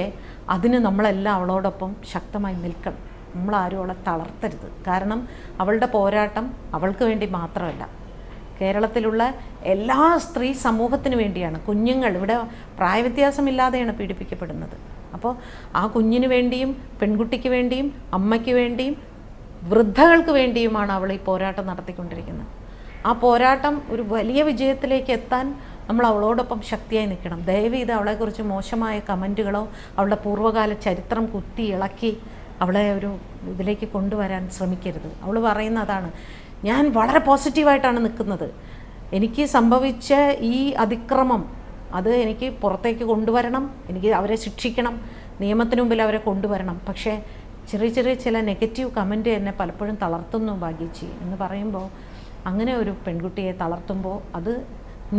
അതിന് നമ്മളെല്ലാം അവളോടൊപ്പം ശക്തമായി നിൽക്കണം. നമ്മളാരും അവളെ തളർത്തരുത്. കാരണം അവളുടെ പോരാട്ടം അവൾക്ക് വേണ്ടി മാത്രമല്ല, കേരളത്തിലുള്ള എല്ലാ സ്ത്രീ സമൂഹത്തിന് വേണ്ടിയാണ്. കുഞ്ഞുങ്ങൾ ഇവിടെ പ്രായവ്യത്യാസമില്ലാതെയാണ് പീഡിപ്പിക്കപ്പെടുന്നത്. അപ്പോൾ ആ കുഞ്ഞിന് വേണ്ടിയും പെൺകുട്ടിക്ക് വേണ്ടിയും അമ്മയ്ക്ക് വേണ്ടിയും വൃദ്ധകൾക്ക് വേണ്ടിയുമാണ് അവൾ ഈ പോരാട്ടം നടത്തിക്കൊണ്ടിരിക്കുന്നത്. ആ പോരാട്ടം ഒരു വലിയ വിജയത്തിലേക്ക് എത്താൻ നമ്മൾ അവളോടൊപ്പം ശക്തിയായി നിൽക്കണം. ദയവ് ചെയ്ത് അവളെക്കുറിച്ച് മോശമായ കമൻറ്റുകളോ അവളുടെ പൂർവ്വകാല ചരിത്രം കുത്തി ഇളക്കി അവളെ ഒരു ഇതിലേക്ക് കൊണ്ടുവരാൻ ശ്രമിക്കരുത്. അവൾ പറയുന്ന അതാണ്, ഞാൻ വളരെ പോസിറ്റീവായിട്ടാണ് നിൽക്കുന്നത്, എനിക്ക് സംഭവിച്ച ഈ അതിക്രമം അത് എനിക്ക് പുറത്തേക്ക് കൊണ്ടുവരണം, എനിക്ക് അവരെ ശിക്ഷിക്കണം, നിയമത്തിന് മുമ്പിൽ അവരെ കൊണ്ടുവരണം. പക്ഷേ ചെറിയ ചെറിയ ചില നെഗറ്റീവ് കമൻറ്റ് എന്നെ പലപ്പോഴും തളർത്തുന്നു ഭാഗ്യച്ചി എന്ന് പറയുമ്പോൾ, അങ്ങനെ ഒരു പെൺകുട്ടിയെ തളർത്തുമ്പോൾ അത്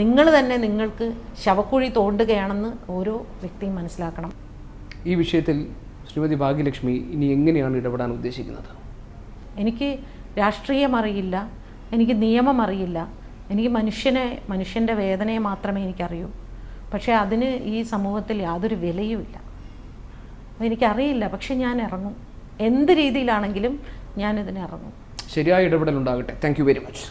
നിങ്ങൾ തന്നെ നിങ്ങൾക്ക് ശവക്കുഴി തോണ്ടുകയാണെന്ന് ഓരോ വ്യക്തിയും മനസ്സിലാക്കണം.
ഈ വിഷയത്തിൽ ശ്രീമതി ഭാഗ്യലക്ഷ്മി ഇനി എങ്ങനെയാണ് ഇടപെടാൻ ഉദ്ദേശിക്കുന്നത്?
എനിക്ക് രാഷ്ട്രീയം അറിയില്ല, എനിക്ക് നിയമം അറിയില്ല, എനിക്ക് മനുഷ്യൻ്റെ വേദനയെ മാത്രമേ എനിക്കറിയൂ. പക്ഷേ അതിന് ഈ സമൂഹത്തിൽ യാതൊരു വിലയുമില്ല. എനിക്കറിയില്ല, പക്ഷെ ഞാൻ ഇറങ്ങും. എന്ത് രീതിയിലാണെങ്കിലും ഞാനിതിന് ഇറങ്ങും.
ശരിയായ ഇടപെടൽ ഉണ്ടാകട്ടെ. Thank you very much.